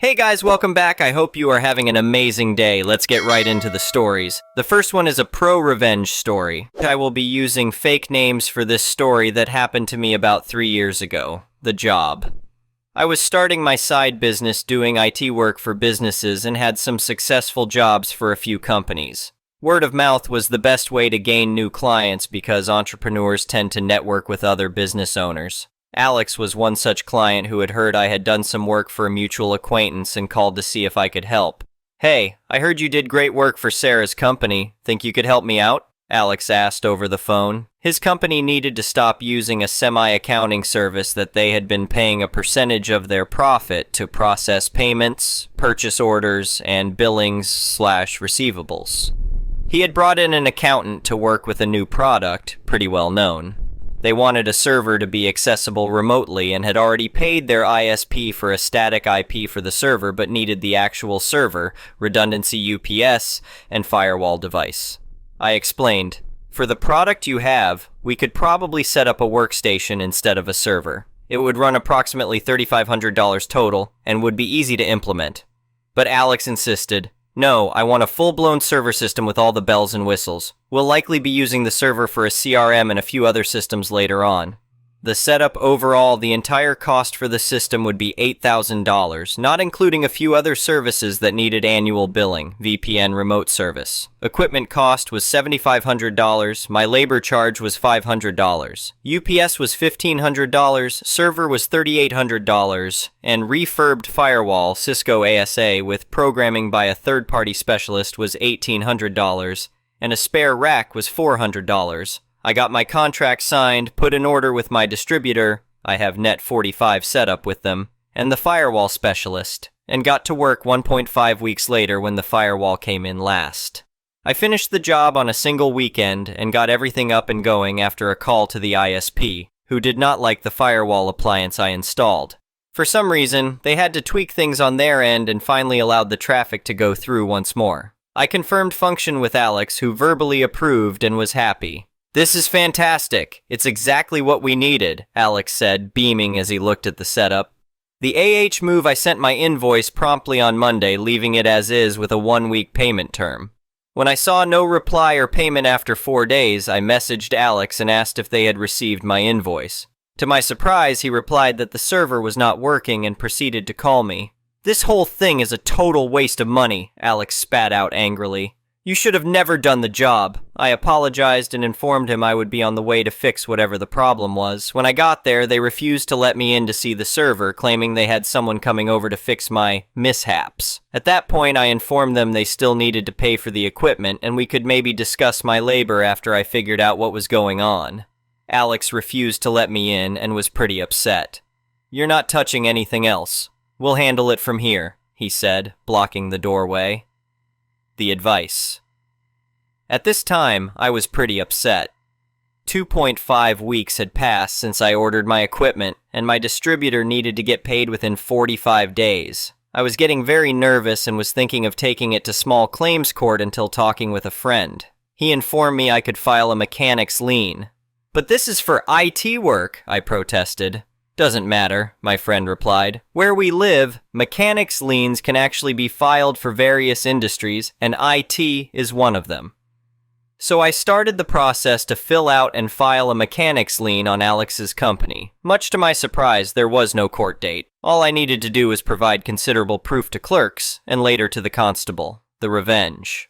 Hey guys, welcome back. I hope you are having an amazing day. Let's get right into the stories. The first one is a pro-revenge story. I will be using fake names for this story that happened to me about 3 years ago. The job. I was starting my side business doing IT work for businesses and had some successful jobs for a few companies. Word of mouth was the best way to gain new clients because entrepreneurs tend to network with other business owners. Alex was one such client who had heard I had done some work for a mutual acquaintance and called to see if I could help. "Hey, I heard you did great work for Sarah's company. Think you could help me out?" Alex asked over the phone. His company needed to stop using a semi-accounting service that they had been paying a percentage of their profit to process payments, purchase orders, and billings/receivables. He had brought in an accountant to work with a new product, pretty well known. They wanted a server to be accessible remotely and had already paid their ISP for a static IP for the server but needed the actual server, redundancy UPS, and firewall device. I explained, "For the product you have, we could probably set up a workstation instead of a server. It would run approximately $3,500 total and would be easy to implement." But Alex insisted, "No, I want a full-blown server system with all the bells and whistles. We'll likely be using the server for a CRM and a few other systems later on." The setup overall, the entire cost for the system would be $8,000, not including a few other services that needed annual billing, VPN remote service. Equipment cost was $7,500, my labor charge was $500, UPS was $1,500, server was $3,800, and refurbed firewall, Cisco ASA, with programming by a third-party specialist was $1,800, and a spare rack was $400. I got my contract signed, put an order with my distributor, I have net 45 set up with them, and the firewall specialist, and got to work 1.5 weeks later when the firewall came in last. I finished the job on a single weekend and got everything up and going after a call to the ISP, who did not like the firewall appliance I installed. For some reason, they had to tweak things on their end and finally allowed the traffic to go through once more. I confirmed function with Alex, who verbally approved and was happy. "This is fantastic. It's exactly what we needed," Alex said, beaming as he looked at the setup. The move, I sent my invoice promptly on Monday, leaving it as is with a 1-week payment term. When I saw no reply or payment after 4 days, I messaged Alex and asked if they had received my invoice. To my surprise, he replied that the server was not working and proceeded to call me. "This whole thing is a total waste of money," Alex spat out angrily. "You should have never done the job." I apologized and informed him I would be on the way to fix whatever the problem was. When I got there, they refused to let me in to see the server, claiming they had someone coming over to fix my mishaps. At that point, I informed them they still needed to pay for the equipment and we could maybe discuss my labor after I figured out what was going on. Alex refused to let me in and was pretty upset. "You're not touching anything else. We'll handle it from here," he said, blocking the doorway. The advice. At this time, I was pretty upset. 2.5 weeks had passed since I ordered my equipment, and my distributor needed to get paid within 45 days. I was getting very nervous and was thinking of taking it to small claims court until talking with a friend. He informed me I could file a mechanic's lien. "But this is for IT work," I protested. "Doesn't matter," my friend replied. "Where we live, mechanics' liens can actually be filed for various industries, and IT is one of them." So I started the process to fill out and file a mechanics lien on Alex's company. Much to my surprise, there was no court date. All I needed to do was provide considerable proof to clerks, and later to the constable. The revenge.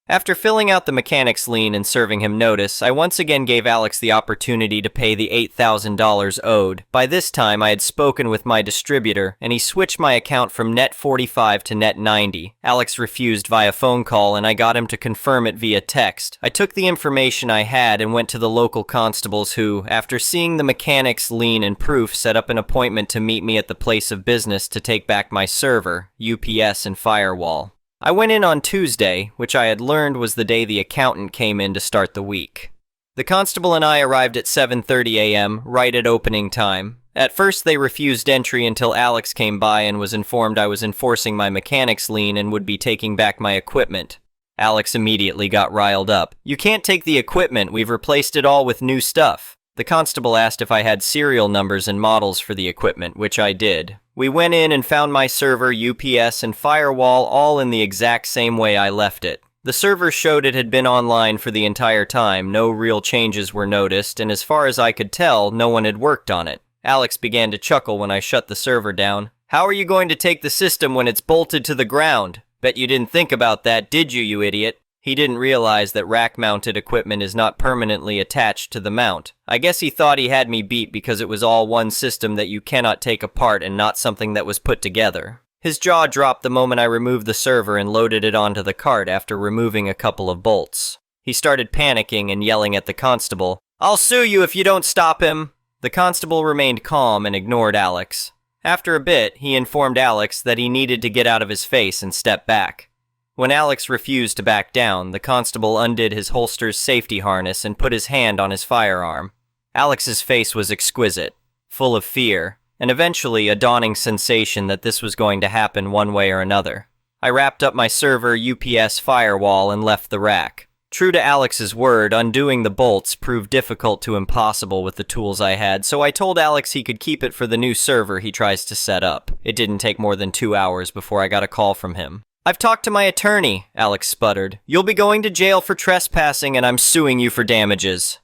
After filling out the mechanic's lien and serving him notice, I once again gave Alex the opportunity to pay the $8,000 owed. By this time, I had spoken with my distributor, and he switched my account from net 45 to net 90. Alex refused via phone call, and I got him to confirm it via text. I took the information I had and went to the local constables who, after seeing the mechanic's lien and proof, set up an appointment to meet me at the place of business to take back my server, UPS, and firewall. I went in on Tuesday, which I had learned was the day the accountant came in to start the week. The constable and I arrived at 7:30 a.m., right at opening time. At first they refused entry until Alex came by and was informed I was enforcing my mechanic's lien and would be taking back my equipment. Alex immediately got riled up. "You can't take the equipment, we've replaced it all with new stuff." The constable asked if I had serial numbers and models for the equipment, which I did. We went in and found my server, UPS, and firewall all in the exact same way I left it. The server showed it had been online for the entire time, no real changes were noticed, and as far as I could tell, no one had worked on it. Alex began to chuckle when I shut the server down. "How are you going to take the system when it's bolted to the ground? Bet you didn't think about that, did you, you idiot?" He didn't realize that rack-mounted equipment is not permanently attached to the mount. I guess he thought he had me beat because it was all one system that you cannot take apart and not something that was put together. His jaw dropped the moment I removed the server and loaded it onto the cart after removing a couple of bolts. He started panicking and yelling at the constable, "I'll sue you if you don't stop him!" The constable remained calm and ignored Alex. After a bit, he informed Alex that he needed to get out of his face and step back. When Alex refused to back down, the constable undid his holster's safety harness and put his hand on his firearm. Alex's face was exquisite, full of fear, and eventually a dawning sensation that this was going to happen one way or another. I wrapped up my server, UPS, firewall, and left the rack. True to Alex's word, undoing the bolts proved difficult to impossible with the tools I had, so I told Alex he could keep it for the new server he tries to set up. It didn't take more than 2 hours before I got a call from him. "I've talked to my attorney," Alex sputtered. "You'll be going to jail for trespassing and I'm suing you for damages."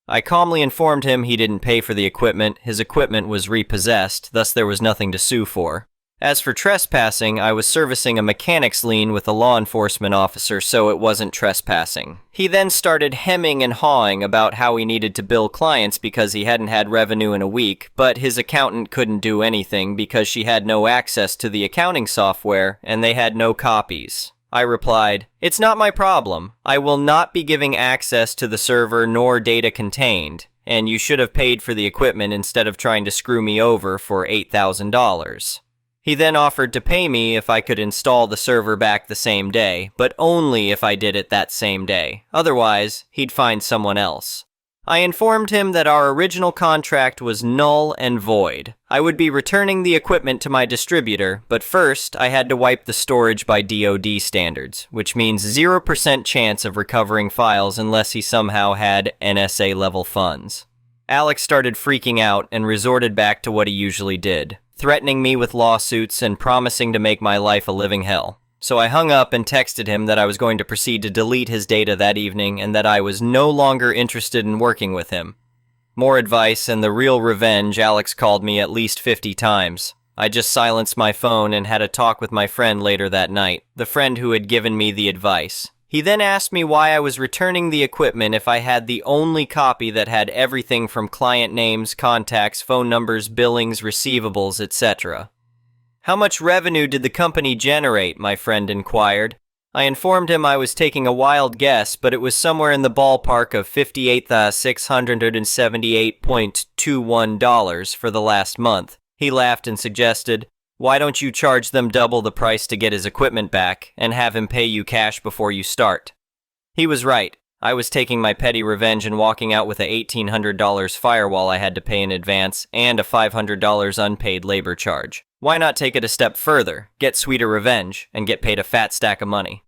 I calmly informed him he didn't pay for the equipment, his equipment was repossessed, thus there was nothing to sue for. As for trespassing, I was servicing a mechanic's lien with a law enforcement officer, so it wasn't trespassing. He then started hemming and hawing about how he needed to bill clients because he hadn't had revenue in a week, but his accountant couldn't do anything because she had no access to the accounting software and they had no copies. I replied, "It's not my problem. I will not be giving access to the server nor data contained, and you should have paid for the equipment instead of trying to screw me over for $8,000. He then offered to pay me if I could install the server back the same day, but only if I did it that same day. Otherwise, he'd find someone else. I informed him that our original contract was null and void. I would be returning the equipment to my distributor, but first I had to wipe the storage by DoD standards, which means 0% chance of recovering files unless he somehow had NSA-level funds. Alex started freaking out and resorted back to what he usually did, threatening me with lawsuits and promising to make my life a living hell. So I hung up and texted him that I was going to proceed to delete his data that evening and that I was no longer interested in working with him. More advice and the real revenge, Alex called me at least 50 times. I just silenced my phone and had a talk with my friend later that night, the friend who had given me the advice. He then asked me why I was returning the equipment if I had the only copy that had everything from client names, contacts, phone numbers, billings, receivables, etc. "How much revenue did the company generate?" my friend inquired. I informed him I was taking a wild guess, but it was somewhere in the ballpark of $58,678.21 for the last month. He laughed and suggested, "Why don't you charge them double the price to get his equipment back, and have him pay you cash before you start?" He was right. I was taking my petty revenge and walking out with a $1,800 firewall I had to pay in advance, and a $500 unpaid labor charge. Why not take it a step further, get sweeter revenge, and get paid a fat stack of money?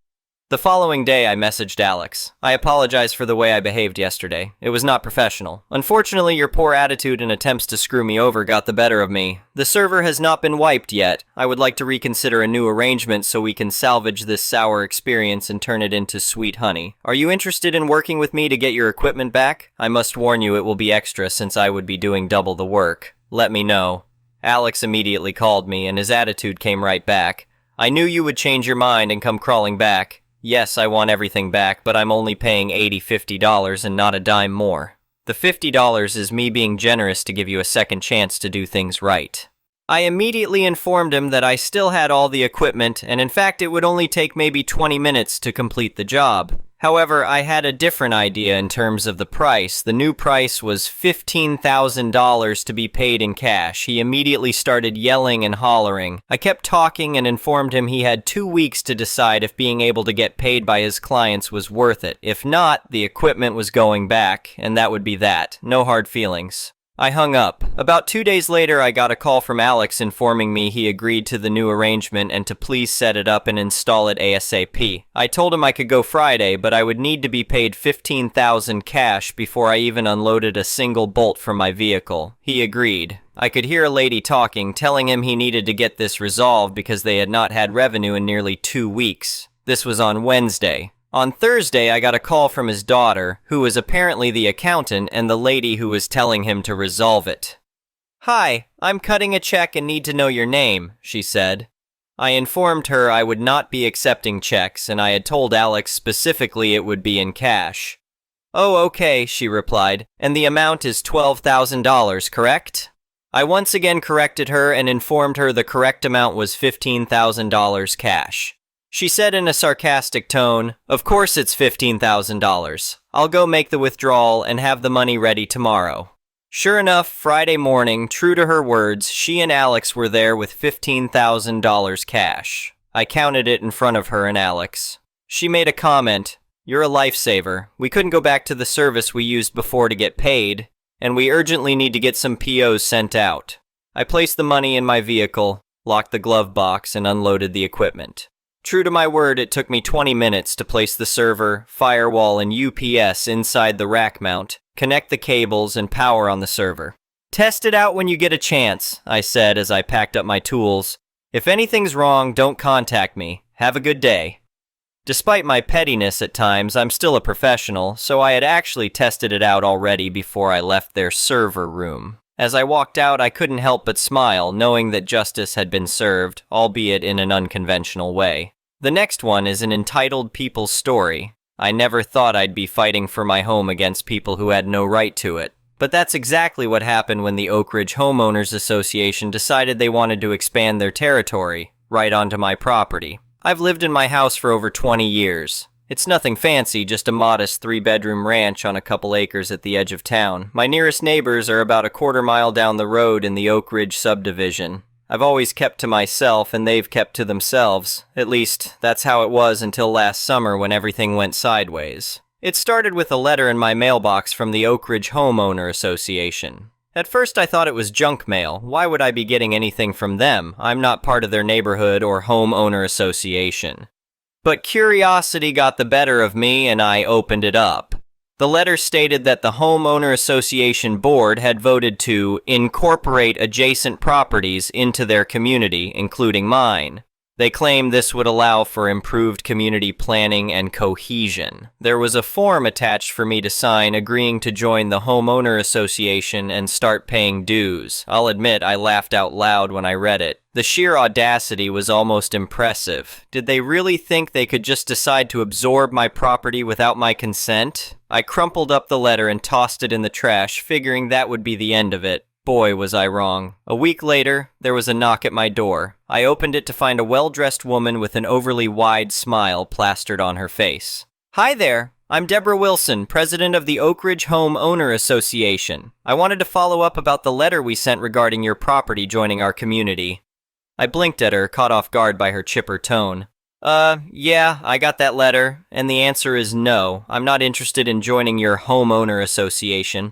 The following day, I messaged Alex. "I apologize for the way I behaved yesterday. It was not professional. Unfortunately, your poor attitude and attempts to screw me over got the better of me. The server has not been wiped yet. I would like to reconsider a new arrangement so we can salvage this sour experience and turn it into sweet honey. Are you interested in working with me to get your equipment back? I must warn you it will be extra since I would be doing double the work. Let me know." Alex immediately called me, and his attitude came right back. "I knew you would change your mind and come crawling back. Yes, I want everything back, but I'm only paying $50 and not a dime more. The $50 is me being generous to give you a second chance to do things right." I immediately informed him that I still had all the equipment, and in fact it would only take maybe 20 minutes to complete the job. However, I had a different idea in terms of the price. The new price was $15,000 to be paid in cash. He immediately started yelling and hollering. I kept talking and informed him he had 2 weeks to decide if being able to get paid by his clients was worth it. If not, the equipment was going back, and that would be that. No hard feelings. I hung up. About 2 days later, I got a call from Alex informing me he agreed to the new arrangement and to please set it up and install it ASAP. I told him I could go Friday, but I would need to be paid $15,000 cash before I even unloaded a single bolt from my vehicle. He agreed. I could hear a lady talking, telling him he needed to get this resolved because they had not had revenue in nearly 2 weeks. This was on Wednesday. On Thursday, I got a call from his daughter, who was apparently the accountant and the lady who was telling him to resolve it. "Hi, I'm cutting a check and need to know your name," she said. I informed her I would not be accepting checks, and I had told Alex specifically it would be in cash. "Oh, okay," she replied, "and the amount is $12,000, correct?" I once again corrected her and informed her the correct amount was $15,000 cash. She said in a sarcastic tone, "Of course it's $15,000. I'll go make the withdrawal and have the money ready tomorrow." Sure enough, Friday morning, true to her words, she and Alex were there with $15,000 cash. I counted it in front of her and Alex. She made a comment, "You're a lifesaver. We couldn't go back to the service we used before to get paid, and we urgently need to get some POs sent out." I placed the money in my vehicle, locked the glove box, and unloaded the equipment. True to my word, it took me 20 minutes to place the server, firewall, and UPS inside the rack mount, connect the cables, and power on the server. "Test it out when you get a chance," I said as I packed up my tools. "If anything's wrong, don't contact me. Have a good day." Despite my pettiness at times, I'm still a professional, so I had actually tested it out already before I left their server room. As I walked out, I couldn't help but smile, knowing that justice had been served, albeit in an unconventional way. The next one is an entitled people's story. I never thought I'd be fighting for my home against people who had no right to it. But that's exactly what happened when the Oak Ridge Homeowners Association decided they wanted to expand their territory, right onto my property. I've lived in my house for over 20 years. It's nothing fancy, just a modest 3-bedroom ranch on a couple acres at the edge of town. My nearest neighbors are about a quarter-mile down the road in the Oak Ridge subdivision. I've always kept to myself, and they've kept to themselves. At least, that's how it was until last summer when everything went sideways. It started with a letter in my mailbox from the Oak Ridge Homeowner Association. At first I thought it was junk mail. Why would I be getting anything from them? I'm not part of their neighborhood or homeowner association. But curiosity got the better of me and I opened it up. The letter stated that the Homeowner Association Board had voted to incorporate adjacent properties into their community, including mine. They claimed this would allow for improved community planning and cohesion. There was a form attached for me to sign agreeing to join the homeowner association and start paying dues. I'll admit I laughed out loud when I read it. The sheer audacity was almost impressive. Did they really think they could just decide to absorb my property without my consent? I crumpled up the letter and tossed it in the trash, figuring that would be the end of it. Boy, was I wrong. A week later, there was a knock at my door. I opened it to find a well-dressed woman with an overly wide smile plastered on her face. "Hi there. I'm Deborah Wilson, president of the Oak Ridge Home Owner Association. I wanted to follow up about the letter we sent regarding your property joining our community." I blinked at her, caught off guard by her chipper tone. Yeah, I got that letter, and the answer is no. I'm not interested in joining your homeowner association."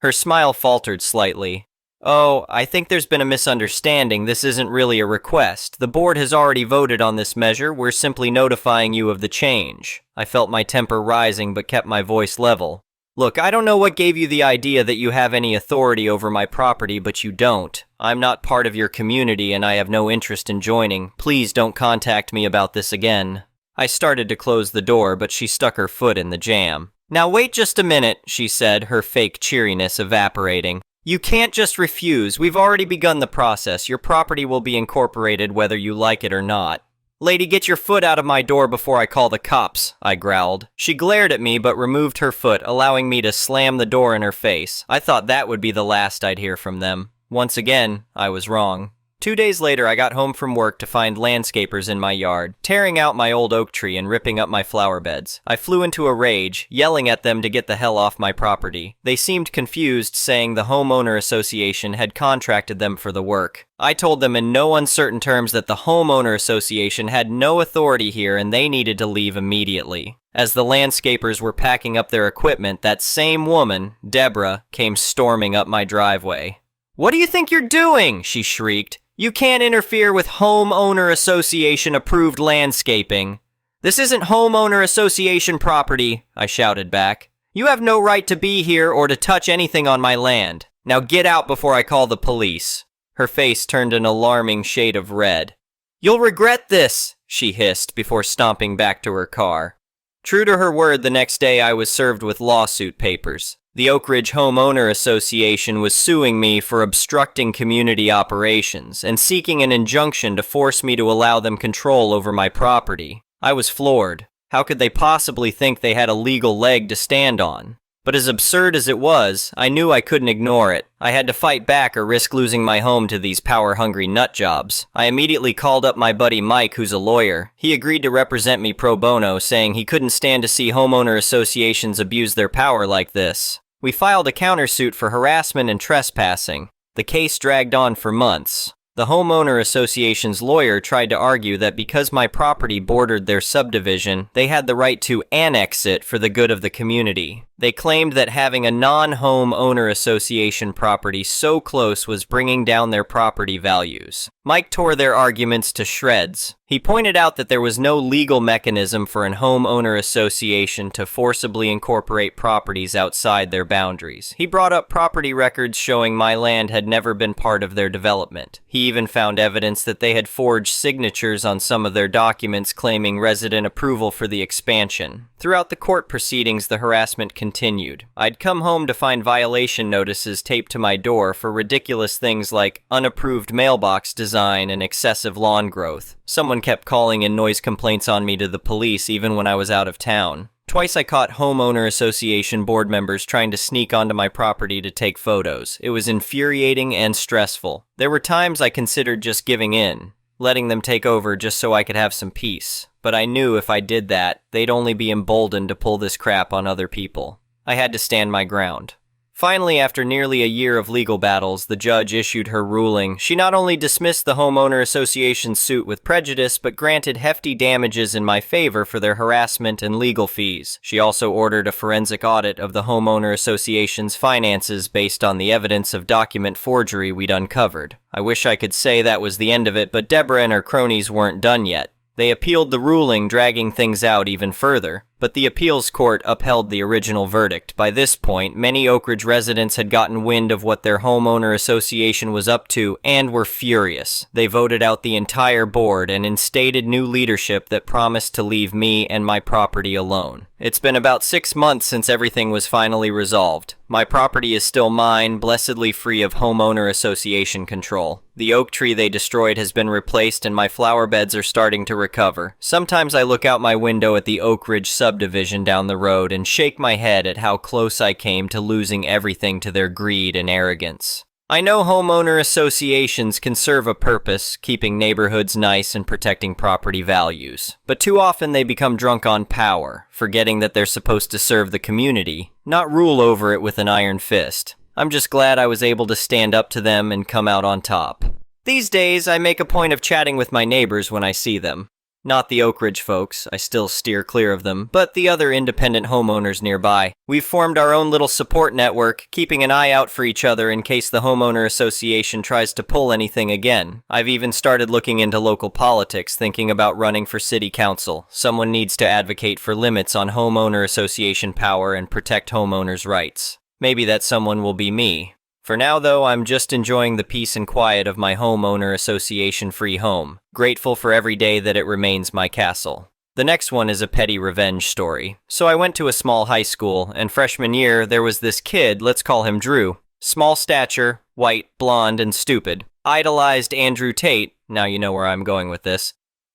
Her smile faltered slightly. "Oh, I think there's been a misunderstanding. This isn't really a request. The board has already voted on this measure. We're simply notifying you of the change." I felt my temper rising but kept my voice level. "Look, I don't know what gave you the idea that you have any authority over my property, but you don't. I'm not part of your community and I have no interest in joining. Please don't contact me about this again." I started to close the door, but she stuck her foot in the jam. "Now wait just a minute," she said, her fake cheeriness evaporating. "You can't just refuse. We've already begun the process. Your property will be incorporated whether you like it or not." "Lady, get your foot out of my door before I call the cops," I growled. She glared at me but removed her foot, allowing me to slam the door in her face. I thought that would be the last I'd hear from them. Once again, I was wrong. 2 days later, I got home from work to find landscapers in my yard, tearing out my old oak tree and ripping up my flower beds. I flew into a rage, yelling at them to get the hell off my property. They seemed confused, saying the homeowner association had contracted them for the work. I told them in no uncertain terms that the homeowner association had no authority here and they needed to leave immediately. As the landscapers were packing up their equipment, that same woman, Deborah, came storming up my driveway. "What do you think you're doing?" she shrieked. "You can't interfere with homeowner association approved landscaping." "This isn't homeowner association property," I shouted back. "You have no right to be here or to touch anything on my land." Now get out before I call the police." Her face turned an alarming shade of red. "You'll regret this," she hissed before stomping back to her car. True to her word, the next day I was served with lawsuit papers. The Oak Ridge Homeowner Association was suing me for obstructing community operations and seeking an injunction to force me to allow them control over my property. I was floored. How could they possibly think they had a legal leg to stand on? But as absurd as it was, I knew I couldn't ignore it. I had to fight back or risk losing my home to these power-hungry nutjobs. I immediately called up my buddy Mike, who's a lawyer. He agreed to represent me pro bono, saying he couldn't stand to see homeowner associations abuse their power like this. We filed a countersuit for harassment and trespassing. The case dragged on for months. The homeowner association's lawyer tried to argue that because my property bordered their subdivision, they had the right to annex it for the good of the community. They claimed that having a non-home owner association property so close was bringing down their property values. Mike tore their arguments to shreds. He pointed out that there was no legal mechanism for an homeowner association to forcibly incorporate properties outside their boundaries. He brought up property records showing my land had never been part of their development. He even found evidence that they had forged signatures on some of their documents claiming resident approval for the expansion. Throughout the court proceedings, the harassment continued. I'd come home to find violation notices taped to my door for ridiculous things like unapproved mailbox design and excessive lawn growth. Someone kept calling in noise complaints on me to the police even when I was out of town. Twice I caught homeowner association board members trying to sneak onto my property to take photos. It was infuriating and stressful. There were times I considered just giving in, letting them take over just so I could have some peace. But I knew if I did that, they'd only be emboldened to pull this crap on other people. I had to stand my ground. Finally, after nearly a year of legal battles, the judge issued her ruling. She not only dismissed the homeowner association's suit with prejudice, but granted hefty damages in my favor for their harassment and legal fees. She also ordered a forensic audit of the homeowner association's finances based on the evidence of document forgery we'd uncovered. I wish I could say that was the end of it, but Deborah and her cronies weren't done yet. They appealed the ruling, dragging things out even further, but the appeals court upheld the original verdict. By this point, many Oak Ridge residents had gotten wind of what their homeowner association was up to and were furious. They voted out the entire board and instated new leadership that promised to leave me and my property alone. It's been about 6 months since everything was finally resolved. My property is still mine, blessedly free of homeowner association control. The oak tree they destroyed has been replaced and my flower beds are starting to recover. Sometimes I look out my window at the Oak Ridge subdivision down the road and shake my head at how close I came to losing everything to their greed and arrogance. I know homeowner associations can serve a purpose, keeping neighborhoods nice and protecting property values. But too often they become drunk on power, forgetting that they're supposed to serve the community, not rule over it with an iron fist. I'm just glad I was able to stand up to them and come out on top. These days, I make a point of chatting with my neighbors when I see them. Not the Oak Ridge folks, I still steer clear of them, but the other independent homeowners nearby. We've formed our own little support network, keeping an eye out for each other in case the homeowner association tries to pull anything again. I've even started looking into local politics, thinking about running for city council. Someone needs to advocate for limits on homeowner association power and protect homeowners' rights. Maybe that someone will be me. For now, though, I'm just enjoying the peace and quiet of my homeowner association-free home, grateful for every day that it remains my castle. The next one is a petty revenge story. So I went to a small high school, and freshman year, there was this kid, let's call him Drew. Small stature, white, blonde, and stupid. Idolized Andrew Tate, now you know where I'm going with this.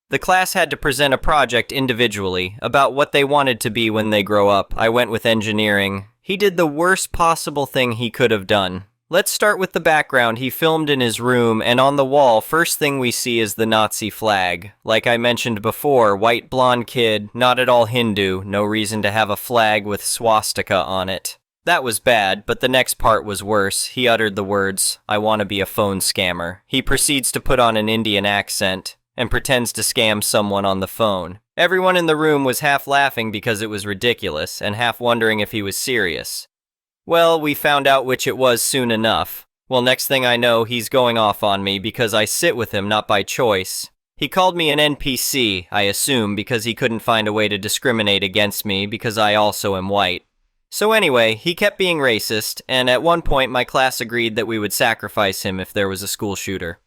The class had to present a project individually about what they wanted to be when they grow up. I went with engineering. He did the worst possible thing he could have done. Let's start with the background. He filmed in his room, and on the wall, first thing we see is the Nazi flag. Like I mentioned before, white blonde kid, not at all Hindu, no reason to have a flag with swastika on it. That was bad, but the next part was worse. He uttered the words, "I want to be a phone scammer." He proceeds to put on an Indian accent and pretends to scam someone on the phone. Everyone in the room was half laughing because it was ridiculous, and half wondering if he was serious. Well, we found out which it was soon enough. Well, next thing I know, he's going off on me because I sit with him, not by choice. He called me an NPC, I assume, because he couldn't find a way to discriminate against me because I also am white. So anyway, he kept being racist, and at one point my class agreed that we would sacrifice him if there was a school shooter.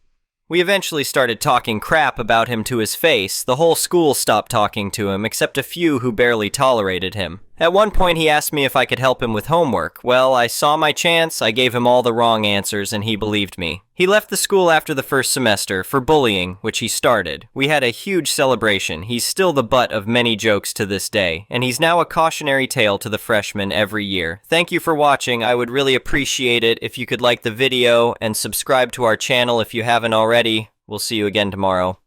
We eventually started talking crap about him to his face. The whole school stopped talking to him, except a few who barely tolerated him. At one point he asked me if I could help him with homework. Well, I saw my chance, I gave him all the wrong answers, and he believed me. He left the school after the first semester for bullying, which he started. We had a huge celebration. He's still the butt of many jokes to this day, and he's now a cautionary tale to the freshmen every year. Thank you for watching. I would really appreciate it if you could like the video and subscribe to our channel if you haven't already. We'll see you again tomorrow.